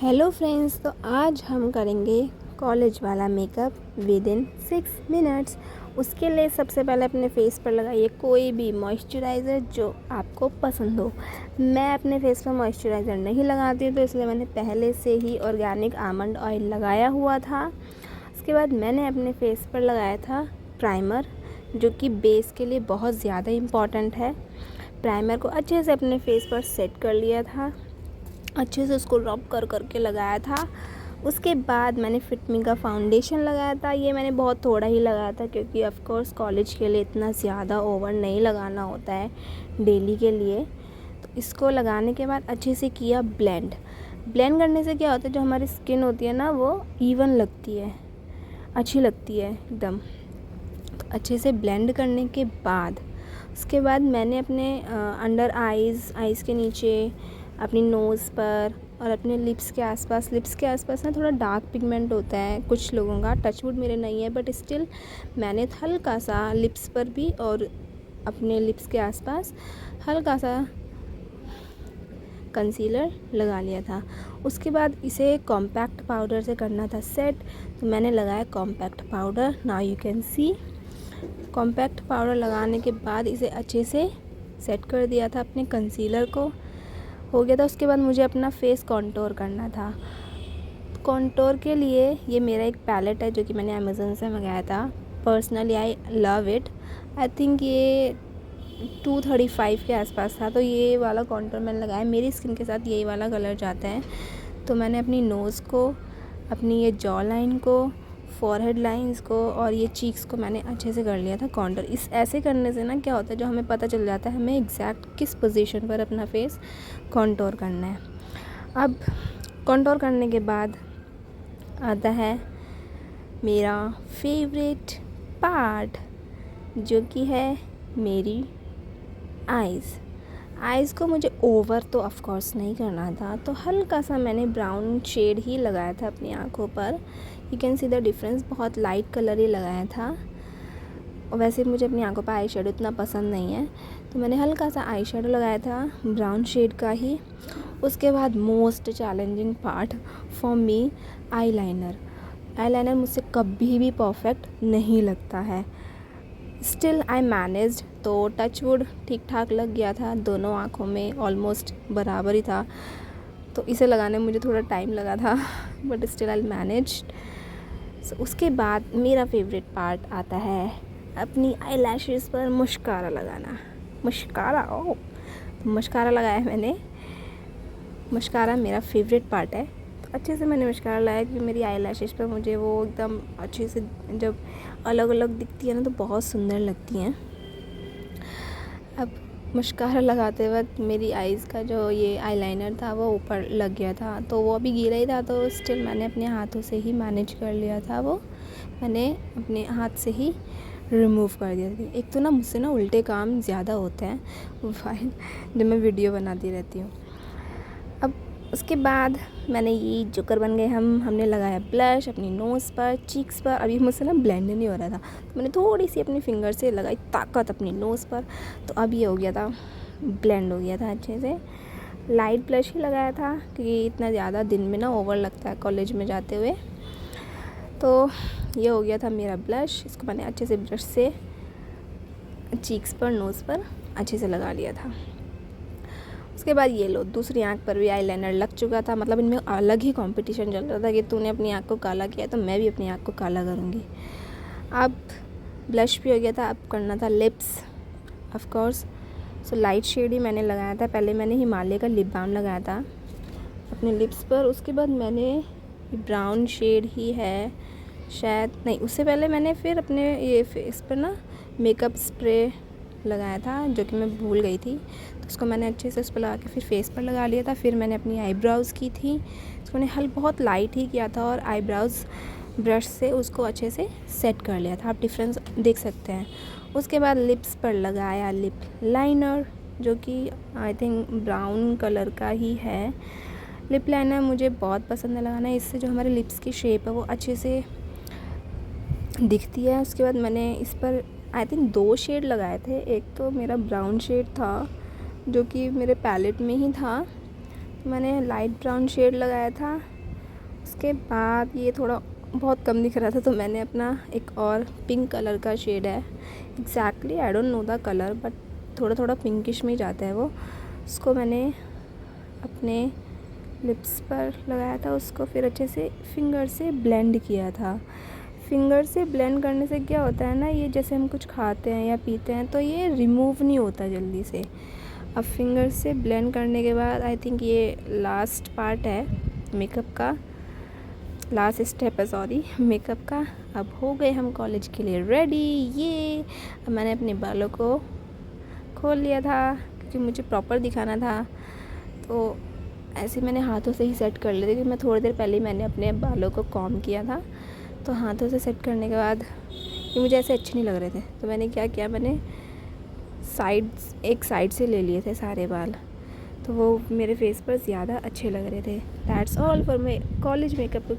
Hello friends, तो आज हम करेंगे कॉलेज वाला मेकअप विद इन 6 मिनट्स। उसके लिए सबसे पहले अपने फेस पर लगाइए कोई भी मॉइस्चराइज़र जो आपको पसंद हो। मैं अपने फेस पर मॉइस्चराइज़र नहीं लगाती हूँ, तो इसलिए मैंने पहले से ही ऑर्गेनिक आमंड ऑयल लगाया हुआ था। उसके बाद मैंने अपने फेस पर लगाया था प्राइमर, जो कि बेस के लिए बहुत ज़्यादा इम्पॉर्टेंट है। प्राइमर को अच्छे से अपने फेस पर सेट कर लिया था, अच्छे से उसको रब कर करके लगाया था। उसके बाद मैंने फिटमी का फाउंडेशन लगाया था। ये मैंने बहुत थोड़ा ही लगाया था, क्योंकि ऑफ कोर्स कॉलेज के लिए इतना ज़्यादा ओवर नहीं लगाना होता है डेली के लिए। तो इसको लगाने के बाद अच्छे से किया ब्लेंड करने से क्या होता है, जो हमारी स्किन होती है ना, वो इवन लगती है, अच्छी लगती है एकदम। तो अच्छे से ब्लेंड करने के बाद उसके बाद मैंने अपने अंडर आइज़ के नीचे, अपनी नोज़ पर और अपने लिप्स के आसपास ना थोड़ा डार्क पिगमेंट होता है कुछ लोगों का। टचवुड मेरे नहीं है, बट स्टिल मैंने हल्का सा लिप्स पर भी और अपने लिप्स के आसपास हल्का सा कंसीलर लगा लिया था। उसके बाद इसे कॉम्पैक्ट पाउडर से करना था सेट, तो मैंने लगाया compact powder. Now you can see compact powder लगाने के बाद इसे अच्छे से सेट कर दिया था अपने कंसीलर को, हो गया था। उसके बाद मुझे अपना फेस कॉन्टोर करना था। कॉन्टोर के लिए ये मेरा एक पैलेट है जो कि मैंने अमेज़न से मंगाया था। Personally I love it. I think ये 235 के आसपास था। तो ये वाला कॉन्टोर मैंने लगाया, मेरी स्किन के साथ यही वाला कलर जाता है। तो मैंने अपनी नोज़ को, अपनी ये जॉ लाइन को, फॉरहेड लाइंस को और ये चीक्स को मैंने अच्छे से कर लिया था कॉन्टोर। इस ऐसे करने से ना क्या होता है, जो हमें पता चल जाता है हमें एग्जैक्ट किस पोजीशन पर अपना फेस कॉन्टोर करना है। अब कॉन्टोर करने के बाद आता है मेरा फेवरेट पार्ट, जो कि है मेरी आइज़ को मुझे ओवर तो ऑफ कोर्स नहीं करना था, तो हल्का सा मैंने ब्राउन शेड ही लगाया था अपनी आँखों पर। You can see the difference, बहुत लाइट कलर ही लगाया था। और वैसे मुझे अपनी आँखों पर आई शेडो इतना पसंद नहीं है, तो मैंने हल्का सा आई शेडो लगाया था ब्राउन शेड का ही। उसके बाद most challenging part for me, eyeliner मुझसे कभी भी परफेक्ट नहीं लगता है। स्टिल आई मैनेज्ड, तो टच वुड ठीक ठाक लग गया था, दोनों आँखों में ऑलमोस्ट बराबर ही था। तो इसे लगाने में मुझे थोड़ा टाइम लगा था, बट स्टिल आई मैनेज्ड। उसके बाद मेरा फेवरेट पार्ट आता है अपनी आई लैशेज़ पर मस्कारा लगाना। मस्कारा लगाया मैंने। मस्कारा मेरा फेवरेट पार्ट है। तो अच्छे से मैंने मस्कारा लगाया, क्योंकि मेरी आई लैशेज़ पर मुझे वो एकदम अच्छे से जब अलग अलग दिखती है ना, तो बहुत सुंदर लगती हैं। अब मस्कारा लगाते वक्त मेरी आइज़ का जो ये आईलाइनर था वो ऊपर लग गया था, तो वो अभी गिरा ही था, तो स्टिल मैंने अपने हाथों से ही मैनेज कर लिया था। वो मैंने अपने हाथ से ही रिमूव कर दिया था। एक तो ना मुझसे ना उल्टे काम ज़्यादा होते हैं वाइल जब मैं वीडियो बनाती रहती हूँ। अब उसके बाद मैंने ये जोकर बन गए हमने लगाया ब्लश अपनी नोज़ पर, चीक्स पर। अभी मुझसे ना ब्लेंड नहीं हो रहा था, तो मैंने थोड़ी सी अपनी फिंगर से लगाई ताकत अपनी नोज़ पर, तो अब ये हो गया था, ब्लेंड हो गया था अच्छे से। लाइट ब्लश ही लगाया था, क्योंकि इतना ज़्यादा दिन में ना ओवर लगता है कॉलेज में जाते हुए। तो ये हो गया था मेरा ब्लश। इसको मैंने अच्छे से ब्रश से चीक्स पर, नोज़ पर अच्छे से लगा लिया था। उसके बाद ये लो, दूसरी आँख पर भी आईलाइनर लग चुका था। मतलब इनमें अलग ही कंपटीशन चल रहा था कि तूने अपनी आँख को काला किया, तो मैं भी अपनी आँख को काला करूँगी। अब ब्लश भी हो गया था, अब करना था lips of course. So light shade ही मैंने लगाया था। पहले मैंने हिमालय का लिप बाम लगाया था अपने लिप्स पर। उसके बाद मैंने ब्राउन शेड ही है शायद, नहीं, उससे पहले मैंने फिर अपने ये फेस पर ना मेकअप स्प्रे लगाया था, जो कि मैं भूल गई थी। तो उसको मैंने अच्छे से उस पर लगा के फिर फेस पर लगा लिया था। फिर मैंने अपनी आईब्राउज़ की थी, उसको मैंने बहुत लाइट ही किया था, और आईब्राउज़ ब्रश से उसको अच्छे से सेट कर लिया था। आप डिफरेंस देख सकते हैं। उसके बाद लिप्स पर लगाया लिप लाइनर, जो कि आई थिंक ब्राउन कलर का ही है। लिप लाइनर मुझे बहुत पसंद है लगाना, इससे जो हमारे लिप्स की शेप है वो अच्छे से दिखती है। उसके बाद मैंने इस पर आई थिंक 2 शेड लगाए थे। एक तो मेरा ब्राउन शेड था, जो कि मेरे पैलेट में ही था, मैंने लाइट ब्राउन शेड लगाया था। उसके बाद ये थोड़ा बहुत कम दिख रहा था तो मैंने अपना एक और पिंक कलर का शेड है, exactly I don't know the colour but थोड़ा थोड़ा पिंकिश में ही जाता है वो, उसको मैंने अपने लिप्स पर लगाया था। उसको फिर अच्छे से फिंगर से ब्लेंड किया था। फिंगर से ब्लेंड करने से क्या होता है ना, ये जैसे हम कुछ खाते हैं या पीते हैं तो ये रिमूव नहीं होता जल्दी से। अब फिंगर से ब्लेंड करने के बाद आई थिंक ये लास्ट पार्ट है मेकअप का, लास्ट स्टेप है सॉरी मेकअप का। अब हो गए हम कॉलेज के लिए रेडी। ये अब मैंने अपने बालों को खोल लिया था क्योंकि मुझे प्रॉपर दिखाना था, तो ऐसे मैंने हाथों से ही सेट कर लिए थे क्योंकि मैं थोड़ी देर पहले ही मैंने अपने बालों को कॉम्ब किया था। तो हाथों से सेट करने के बाद ये मुझे ऐसे अच्छे नहीं लग रहे थे तो मैंने क्या किया, मैंने एक साइड से ले लिए थे सारे बाल, तो वो मेरे फेस पर ज़्यादा अच्छे लग रहे थे। That's all for my college makeup look.